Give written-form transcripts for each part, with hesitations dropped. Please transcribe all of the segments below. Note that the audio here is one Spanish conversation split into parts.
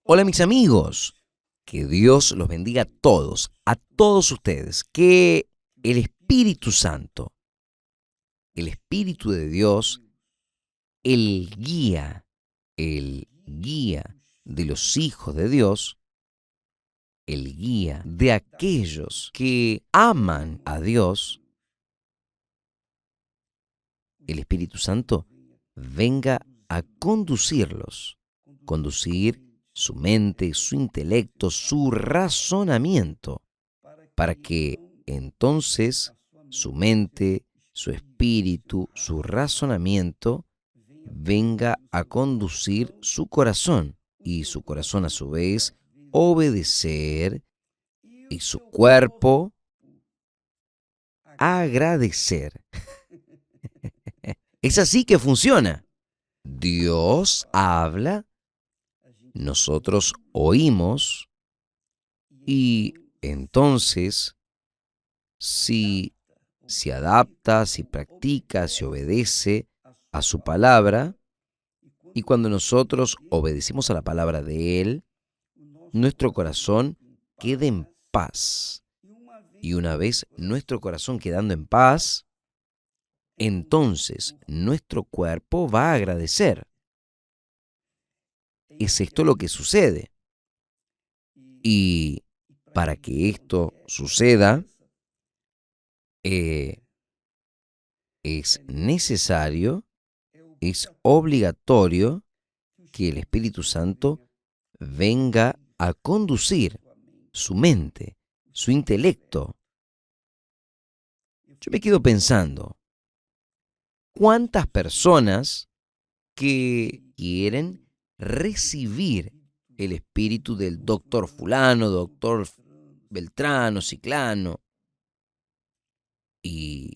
Hola mis amigos, que Dios los bendiga a todos ustedes, que el Espíritu Santo, el Espíritu de Dios, el guía de los hijos de Dios, el guía de aquellos que aman a Dios, el Espíritu Santo venga a conducir su mente, su intelecto, su razonamiento, para que entonces su mente, su espíritu, su razonamiento venga a conducir su corazón y su corazón a su vez obedecer y su cuerpo agradecer. Es así que funciona. Dios habla, nosotros oímos y entonces si se adapta, si practica, si obedece a su palabra, y cuando nosotros obedecemos a la palabra de Él, nuestro corazón queda en paz. Y una vez nuestro corazón quedando en paz, entonces nuestro cuerpo va a agradecer. Es esto lo que sucede. Y para que esto suceda, es necesario, es obligatorio que el Espíritu Santo venga a conducir su mente, su intelecto. Yo me quedo pensando, ¿cuántas personas que quieren recibir el espíritu del doctor fulano, doctor Beltrano, Ciclano, y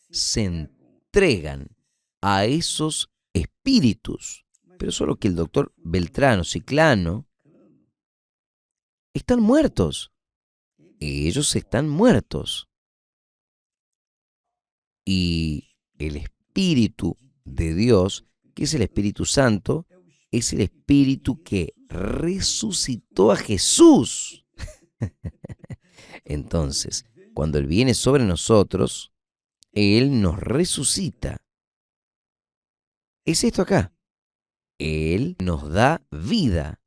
se entregan a esos espíritus? Pero solo que el doctor Beltrano, Ciclano, están muertos. Ellos están muertos. Y el Espíritu de Dios, que es el Espíritu Santo, es el Espíritu que resucitó a Jesús. Entonces, cuando Él viene sobre nosotros, Él nos resucita. Es esto acá. Él nos da vida.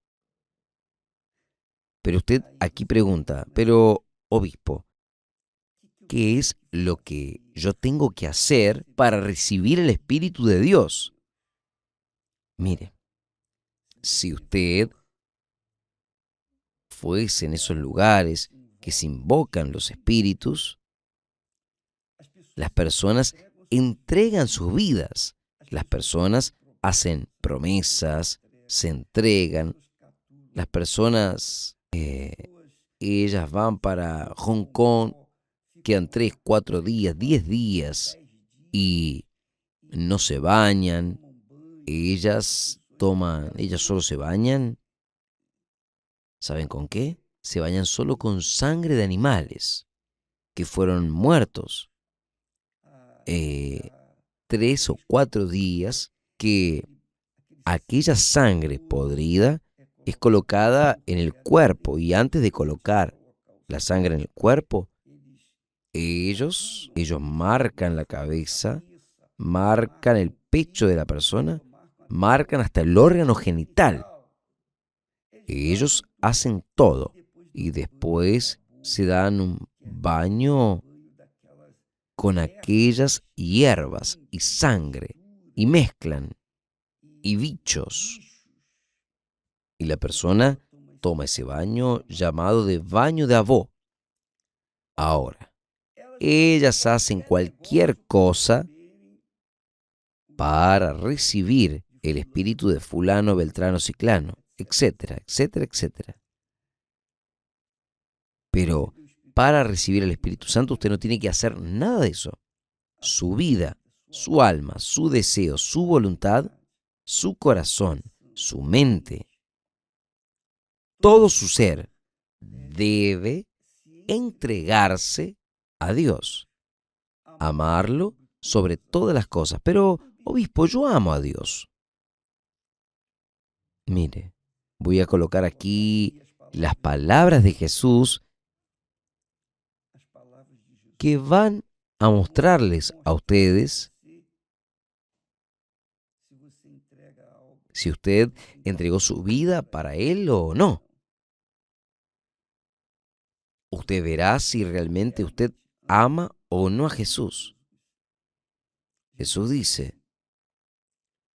Pero usted aquí pregunta, pero obispo, ¿qué es lo que yo tengo que hacer para recibir el Espíritu de Dios? Mire, si usted fuese en esos lugares que se invocan los espíritus, las personas entregan sus vidas, las personas hacen promesas, se entregan, las personas, ellas van para Hong Kong, quedan 3, 4 días, 10 días y no se bañan, ellas solo se bañan, ¿saben con qué? Se bañan solo con sangre de animales que fueron muertos. 3 o 4 días que aquella sangre podrida es colocada en el cuerpo, y antes de colocar la sangre en el cuerpo, ellos marcan la cabeza, marcan el pecho de la persona, marcan hasta el órgano genital. Ellos hacen todo y después se dan un baño con aquellas hierbas y sangre y mezclan y bichos. Y la persona toma ese baño llamado de baño de Avó. Ahora, ellas hacen cualquier cosa para recibir el espíritu de fulano, beltrano, ciclano, etcétera, etcétera, etcétera. Pero para recibir el Espíritu Santo usted no tiene que hacer nada de eso. Su vida, su alma, su deseo, su voluntad, su corazón, su mente, todo su ser debe entregarse a Dios, amarlo sobre todas las cosas. Pero, obispo, yo amo a Dios. Mire, Voy a colocar aquí las palabras de Jesús que van a mostrarles a ustedes si usted entregó su vida para Él o no. Usted verá si realmente usted ama o no a Jesús. Jesús dice,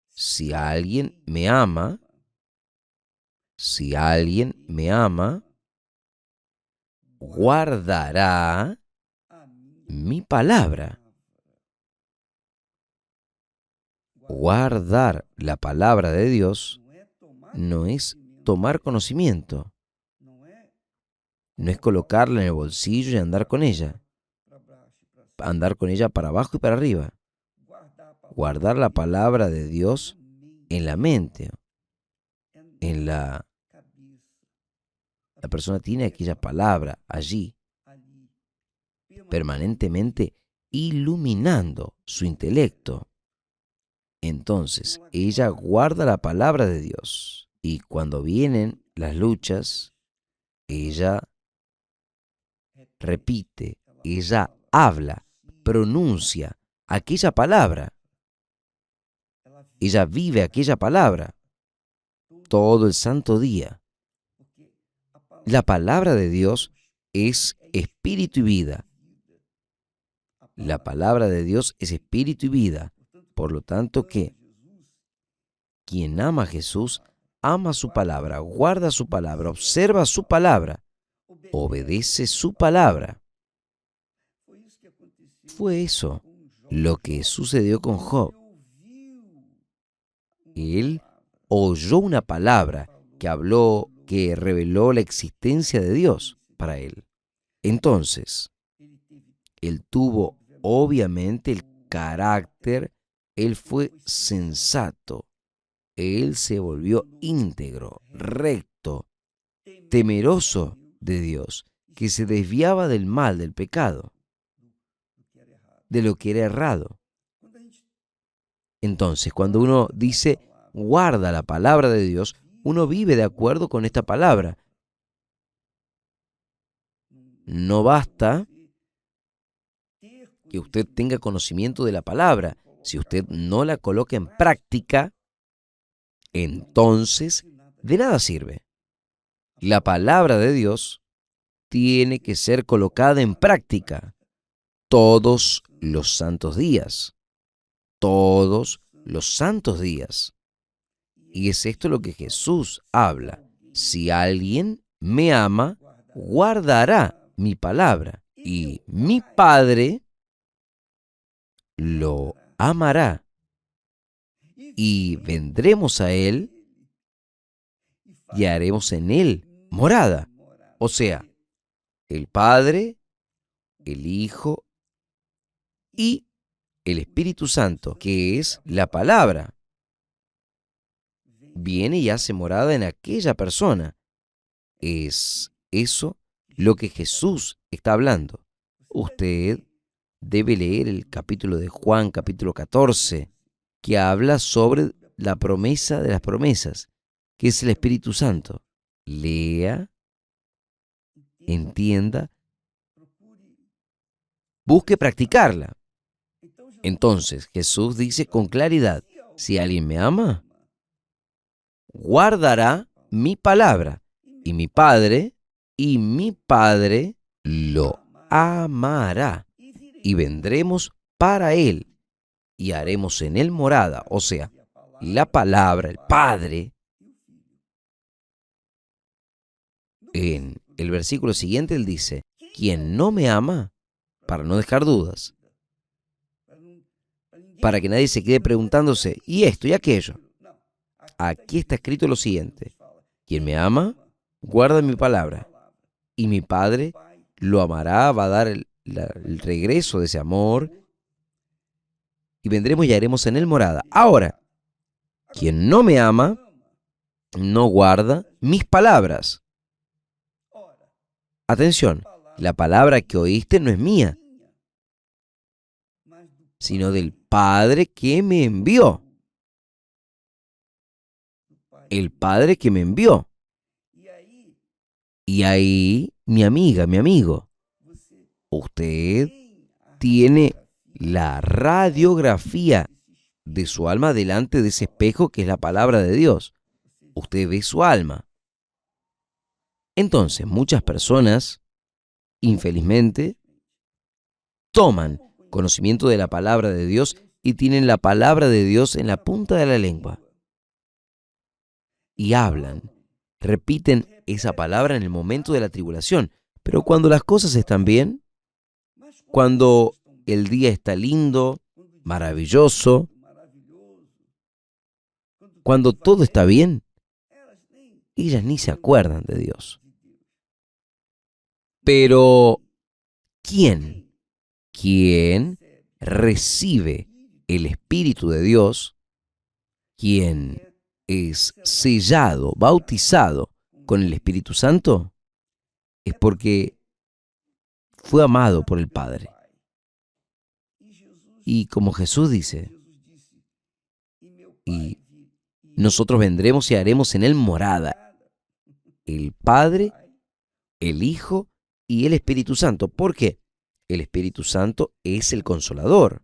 si alguien me ama, guardará mi palabra. Guardar la palabra de Dios no es tomar conocimiento, no es colocarla en el bolsillo y andar con ella para abajo y para arriba. Guardar la palabra de Dios en la mente, la persona tiene aquella palabra allí, permanentemente iluminando su intelecto. Entonces, ella guarda la palabra de Dios y cuando vienen las luchas, ella repite, ella habla, pronuncia aquella palabra. Ella vive aquella palabra todo el santo día. La palabra de Dios es espíritu y vida. La palabra de Dios es espíritu y vida. Por lo tanto, que quien ama a Jesús, ama su palabra, guarda su palabra, observa su palabra, obedece su palabra. Fue eso lo que sucedió con Job. Él oyó una palabra que habló, que reveló la existencia de Dios para él. Entonces, él tuvo obviamente el carácter, él fue sensato, él se volvió íntegro, recto, temeroso de Dios, que se desviaba del mal, del pecado, de lo que era errado. Entonces, cuando uno dice, guarda la palabra de Dios, uno vive de acuerdo con esta palabra. No basta que usted tenga conocimiento de la palabra. Si usted no la coloca en práctica, entonces de nada sirve. La palabra de Dios tiene que ser colocada en práctica todos los santos días. Todos los santos días. Y es esto lo que Jesús habla. Si alguien me ama, guardará mi palabra, y mi Padre lo amará, y vendremos a él y haremos en él morada. O sea, el Padre, el Hijo y el Espíritu Santo, que es la palabra, viene y hace morada en aquella persona. Es eso lo que Jesús está hablando. Usted debe leer el capítulo de Juan, capítulo 14, que habla sobre la promesa de las promesas, que es el Espíritu Santo. Lea, entienda, busque practicarla. Entonces Jesús dice con claridad, si alguien me ama, guardará mi palabra, y mi Padre lo amará, y vendremos para él, y haremos en él morada. O sea, la palabra, el Padre. En el versículo siguiente él dice, quien no me ama, para no dejar dudas, para que nadie se quede preguntándose, ¿y esto y aquello? Aquí está escrito lo siguiente, quien me ama, guarda mi palabra, y mi Padre lo amará, va a dar el regreso de ese amor, y vendremos y haremos en él morada. Ahora, quien no me ama, no guarda mis palabras. Atención, la palabra que oíste no es mía, sino del Padre que me envió. El Padre que me envió. Y ahí, mi amiga, mi amigo, usted tiene la radiografía de su alma delante de ese espejo que es la palabra de Dios. Usted ve su alma. Entonces, muchas personas, infelizmente, toman conocimiento de la palabra de Dios y tienen la palabra de Dios en la punta de la lengua. Y hablan, repiten esa palabra en el momento de la tribulación. Pero cuando las cosas están bien, cuando el día está lindo, maravilloso, cuando todo está bien, ellas ni se acuerdan de Dios. Pero, ¿quién? ¿Quién recibe el Espíritu de Dios? ¿Quién es sellado, bautizado con el Espíritu Santo? Es porque fue amado por el Padre. Y como Jesús dice, y nosotros vendremos y haremos en él morada, el Padre, el Hijo y el Espíritu Santo. ¿Por qué? El Espíritu Santo es el Consolador,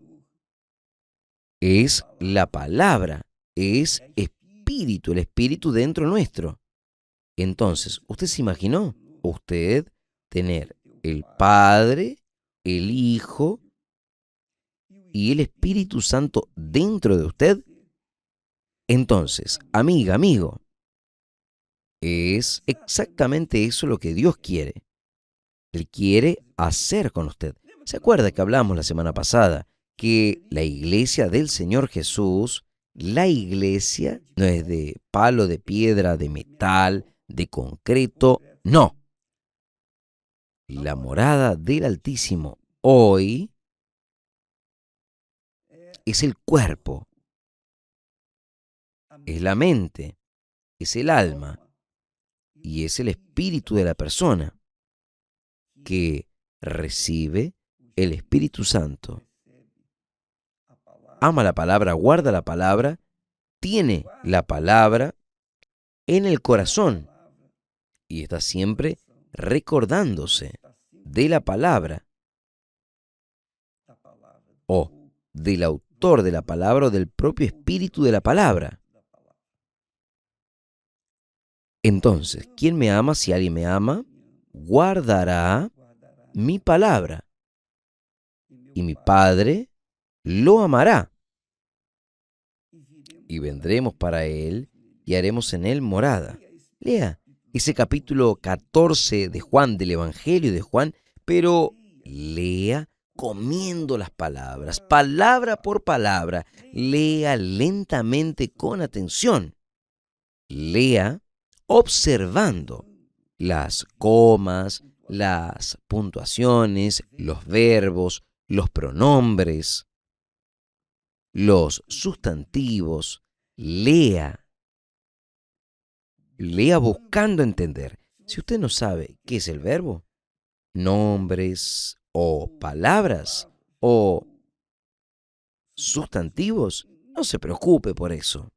es la palabra, es Espíritu, el Espíritu dentro nuestro. Entonces, ¿usted se imaginó? Usted tener el Padre, el Hijo y el Espíritu Santo dentro de usted. Entonces, amiga, amigo, es exactamente eso lo que Dios quiere. Él quiere hacer con usted. ¿Se acuerda que hablamos la semana pasada que la iglesia del Señor Jesús, la iglesia no es de palo, de piedra, de metal, de concreto? No. La morada del Altísimo hoy es el cuerpo, es la mente, es el alma y es el espíritu de la persona que recibe el Espíritu Santo. Ama la palabra, guarda la palabra, tiene la palabra en el corazón y está siempre recordándose de la palabra o del autor de la palabra o del propio espíritu de la palabra. Entonces, ¿quién me ama? Si alguien me ama, guardará mi palabra y mi Padre lo amará y vendremos para él y haremos en él morada. Lea ese capítulo 14 de Juan, del Evangelio de Juan, pero lea comiendo las palabras, palabra por palabra, lea lentamente con atención, lea observando las comas, las puntuaciones, los verbos, los pronombres, los sustantivos, lea buscando entender. Si usted no sabe qué es el verbo, nombres o palabras o sustantivos, no se preocupe por eso.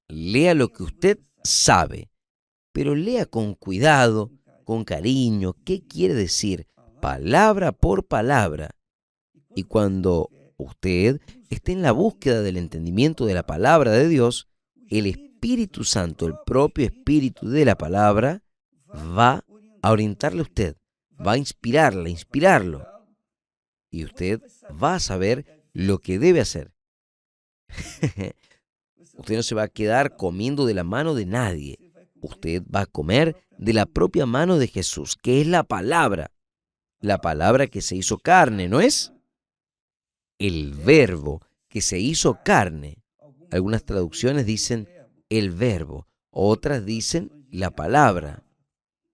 Lea lo que usted sabe, pero lea con cuidado, con cariño, qué quiere decir, palabra por palabra. Y cuando usted esté en la búsqueda del entendimiento de la palabra de Dios, el Espíritu Santo, el propio Espíritu de la palabra, va a orientarle a usted, va a inspirarle, a inspirarlo. Y usted va a saber lo que debe hacer. Usted no se va a quedar comiendo de la mano de nadie. Usted va a comer de la propia mano de Jesús, que es la palabra que se hizo carne, ¿no es? El verbo que se hizo carne. Algunas traducciones dicen el verbo, otras dicen la palabra.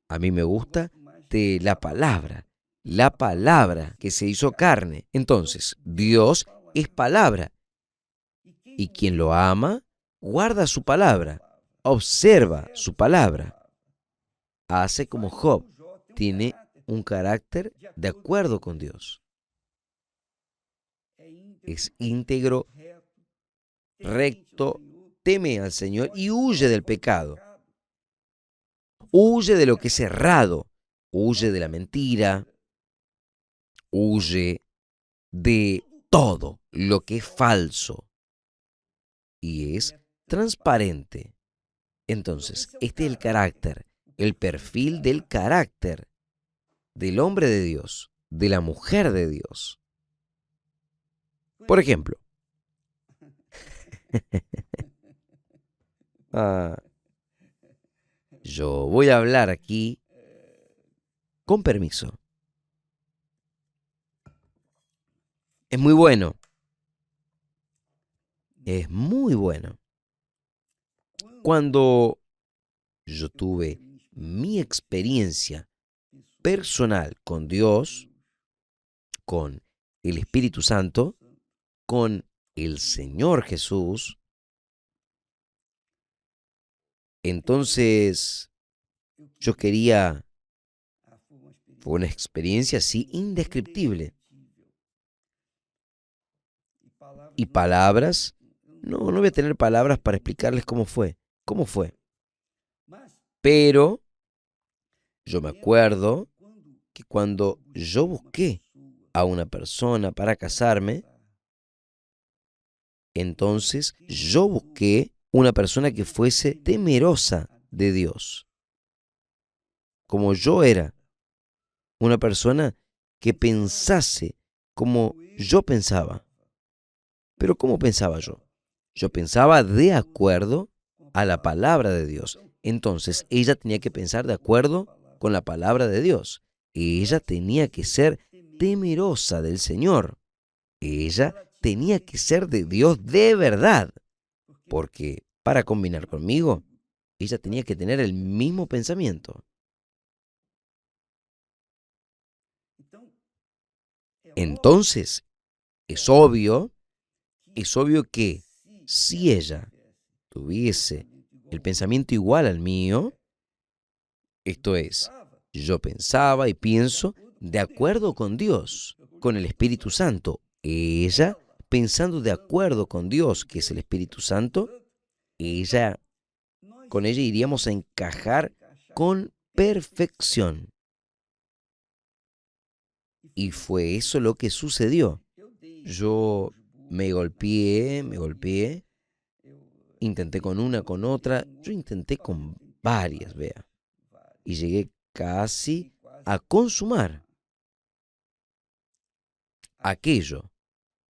A mí me gusta de la palabra que se hizo carne. Entonces, Dios es palabra. Y quien lo ama, guarda su palabra, observa su palabra. Hace como Job, tiene un carácter de acuerdo con Dios. Es íntegro, recto, teme al Señor y huye del pecado. Huye de lo que es errado, huye de la mentira, huye de todo lo que es falso y es transparente. Entonces, este es el carácter, el perfil del carácter del hombre de Dios, de la mujer de Dios. Por ejemplo, ah, yo voy a hablar aquí con permiso. Es muy bueno, es muy bueno. Cuando yo tuve mi experiencia personal con Dios, con el Espíritu Santo, con el Señor Jesús, entonces yo quería, fue una experiencia así indescriptible. Y palabras, no voy a tener palabras para explicarles cómo fue. Pero yo me acuerdo que cuando yo busqué a una persona para casarme, entonces yo busqué una persona que fuese temerosa de Dios, como yo era, una persona que pensase como yo pensaba. Pero ¿cómo pensaba yo? Yo pensaba de acuerdo a la palabra de Dios. Entonces ella tenía que pensar de acuerdo con la palabra de Dios. Ella tenía que ser temerosa del Señor. Ella tenía que ser de Dios de verdad. Porque para combinar conmigo, ella tenía que tener el mismo pensamiento. Entonces, es obvio, es obvio que si ella tuviese el pensamiento igual al mío, esto es, yo pensaba y pienso de acuerdo con Dios, con el Espíritu Santo. Ella, pensando de acuerdo con Dios, que es el Espíritu Santo, ella, con ella iríamos a encajar con perfección. Y fue eso lo que sucedió. Yo me golpeé, intenté con una, con otra, yo intenté con varias, vea, y llegué casi a consumar aquello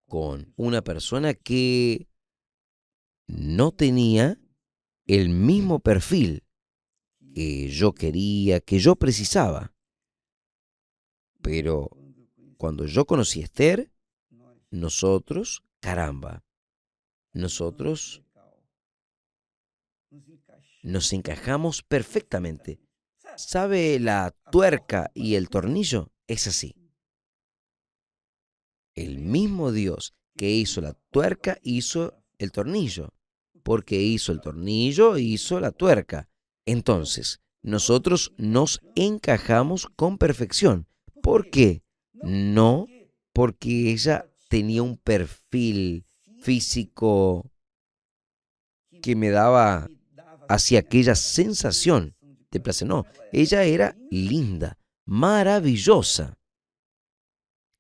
con una persona que no tenía el mismo perfil que yo quería, que yo precisaba. Pero cuando yo conocí a Esther, nosotros, caramba, nosotros nos encajamos perfectamente. ¿Sabe la tuerca y el tornillo? Es así. El mismo Dios que hizo la tuerca hizo el tornillo. Porque hizo el tornillo, hizo la tuerca. Entonces, nosotros nos encajamos con perfección. ¿Por qué? No porque ella tenía un perfil físico que me daba hacia aquella sensación de placer. No, ella era linda, maravillosa.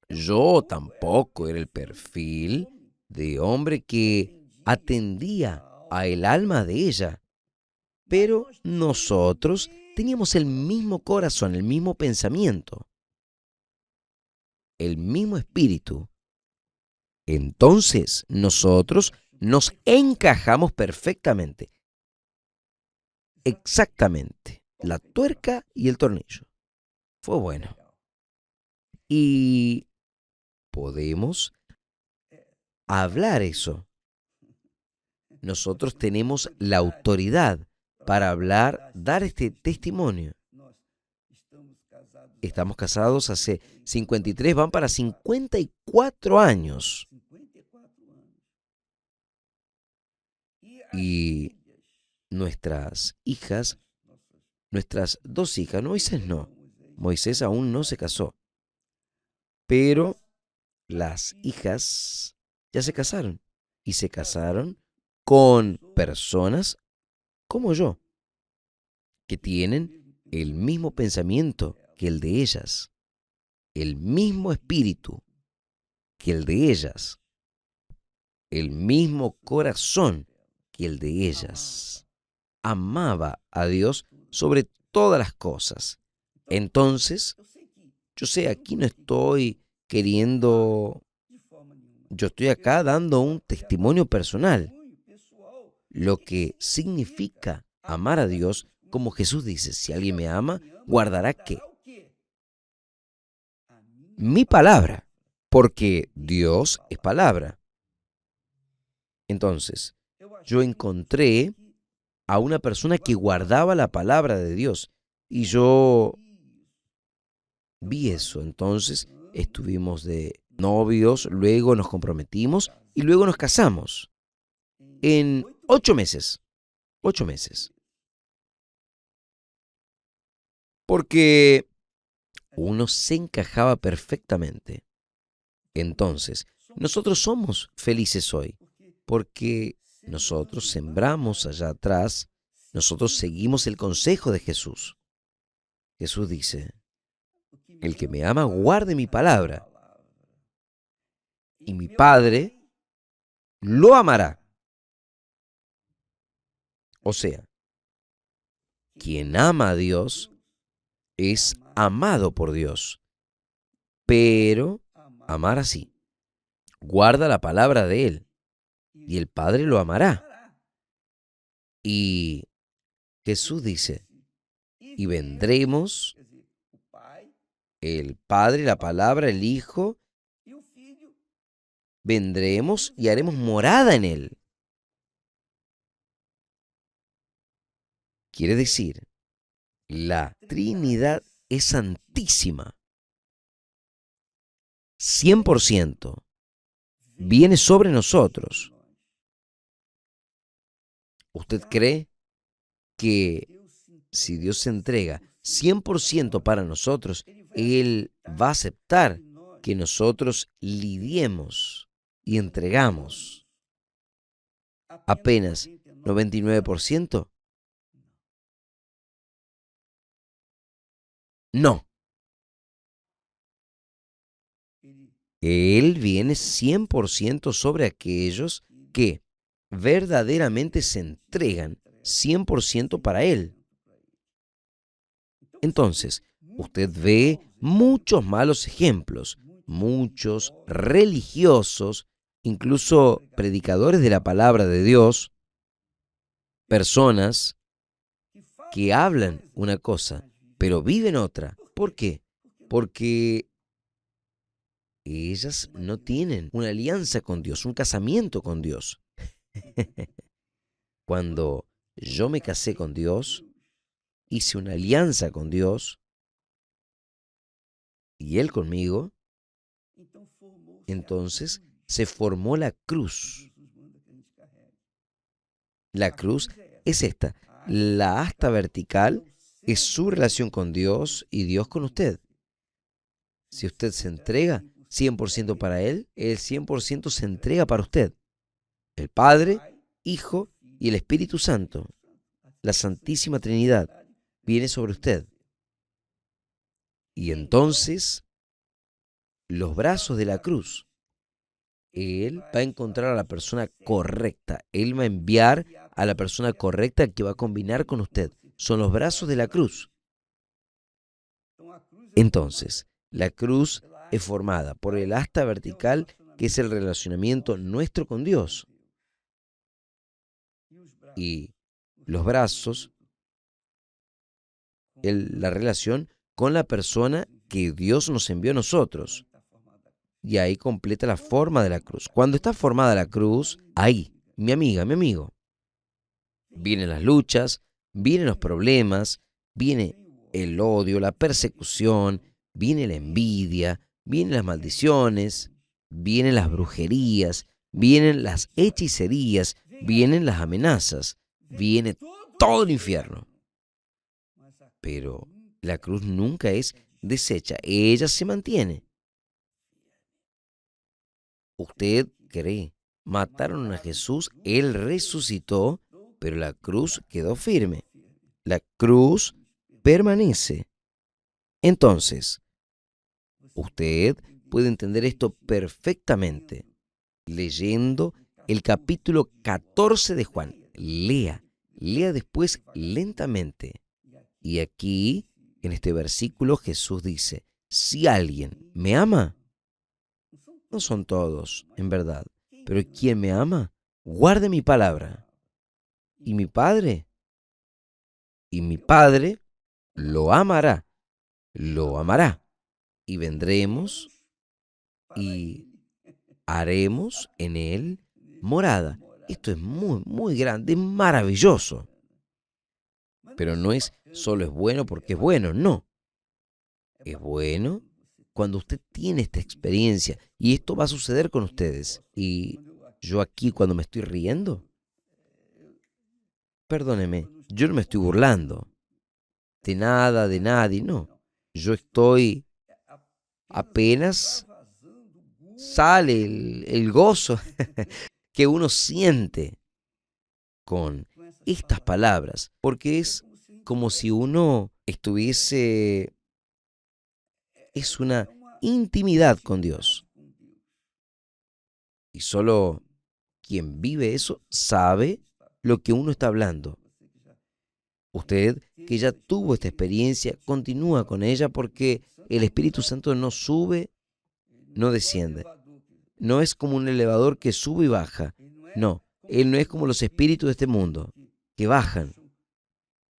Yo tampoco era el perfil de hombre que atendía a el alma de ella, pero nosotros teníamos el mismo corazón, el mismo pensamiento, el mismo espíritu. Entonces nosotros nos encajamos perfectamente, exactamente, la tuerca y el tornillo. Fue bueno. Y podemos hablar eso. Nosotros tenemos la autoridad para hablar, dar este testimonio. Estamos casados hace 53, van para 54 años. Y nuestras hijas, nuestras dos hijas, Moisés no. Moisés aún no se casó. Pero las hijas ya se casaron. Y se casaron con personas como yo, que tienen el mismo pensamiento que el de ellas, el mismo espíritu que el de ellas, el mismo corazón que el de ellas. Amaba a Dios sobre todas las cosas. Entonces, yo sé, aquí no estoy queriendo, yo estoy acá dando un testimonio personal, lo que significa amar a Dios, como Jesús dice, si alguien me ama, guardará ¿qué? Mi palabra, porque Dios es palabra. Entonces, yo encontré a una persona que guardaba la palabra de Dios y yo vi eso. Entonces, estuvimos de novios, luego nos comprometimos y luego nos casamos en 8 meses. 8 meses. Porque uno se encajaba perfectamente. Entonces, nosotros somos felices hoy, porque nosotros sembramos allá atrás, nosotros seguimos el consejo de Jesús. Jesús dice, el que me ama guarde mi palabra, y mi Padre lo amará. O sea, quien ama a Dios es amado por Dios, pero amar así, guarda la palabra de Él, y el Padre lo amará. Y Jesús dice, y vendremos, el Padre, la palabra, el Hijo, vendremos y haremos morada en Él. Quiere decir, la Trinidad es santísima. 100% viene sobre nosotros. ¿Usted cree que si Dios se entrega 100% para nosotros, Él va a aceptar que nosotros lidiemos y entregamos apenas 99%? No. Él viene 100% sobre aquellos que verdaderamente se entregan 100% para Él. Entonces, usted ve muchos malos ejemplos, muchos religiosos, incluso predicadores de la palabra de Dios, personas que hablan una cosa, pero viven otra. ¿Por qué? Porque ellas no tienen una alianza con Dios, un casamiento con Dios. Cuando yo me casé con Dios, hice una alianza con Dios y Él conmigo, entonces se formó la cruz. La cruz es esta. La asta vertical es su relación con Dios y Dios con usted. Si usted se entrega 100% para Él 100% se entrega para usted. El Padre, Hijo y el Espíritu Santo, la Santísima Trinidad, viene sobre usted. Y entonces, los brazos de la cruz, Él va a encontrar a la persona correcta. Él va a enviar a la persona correcta que va a combinar con usted. Son los brazos de la cruz. Entonces, la cruz es formada por el asta vertical, que es el relacionamiento nuestro con Dios. Y los brazos, la relación con la persona que Dios nos envió a nosotros. Y ahí completa la forma de la cruz. Cuando está formada la cruz, ahí, mi amiga, mi amigo, vienen las luchas, vienen los problemas, viene el odio, la persecución, viene la envidia, vienen las maldiciones, vienen las brujerías, vienen las hechicerías, vienen las amenazas, viene todo el infierno. Pero la cruz nunca es deshecha, ella se mantiene. Usted cree, mataron a Jesús, Él resucitó, pero la cruz quedó firme. La cruz permanece. Entonces, usted puede entender esto perfectamente leyendo el capítulo 14 de Juan. Lea después lentamente. Y aquí, en este versículo, Jesús dice, si alguien me ama, no son todos, en verdad, pero quien me ama, guarde mi palabra. Y mi Padre lo amará. Y vendremos y haremos en él morada. Esto es muy, muy grande, maravilloso. Pero no es solo es bueno porque es bueno, no. Es bueno cuando usted tiene esta experiencia y esto va a suceder con ustedes. Y yo aquí cuando me estoy riendo, perdóneme, yo no me estoy burlando de nada, de nadie, no. Yo estoy apenas sale el gozo que uno siente con estas palabras, porque es como si uno estuviese, es una intimidad con Dios. Y solo quien vive eso sabe lo que uno está hablando. Usted, que ya tuvo esta experiencia, continúa con ella porque el Espíritu Santo no sube, no desciende. No es como un elevador que sube y baja. No, Él no es como los espíritus de este mundo, que bajan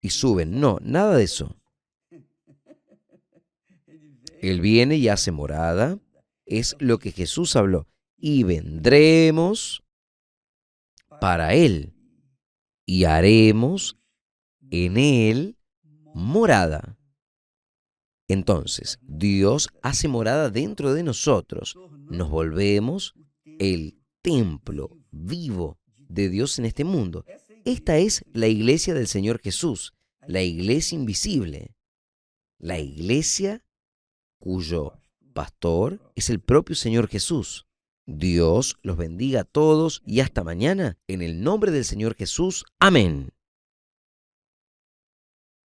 y suben. No, nada de eso. Él viene y hace morada. Es lo que Jesús habló. Y vendremos para Él y haremos en Él morada. Entonces, Dios hace morada dentro de nosotros. Nos volvemos el templo vivo de Dios en este mundo. Esta es la iglesia del Señor Jesús, la iglesia invisible, la iglesia cuyo pastor es el propio Señor Jesús. Dios los bendiga a todos y hasta mañana en el nombre del Señor Jesús. Amén.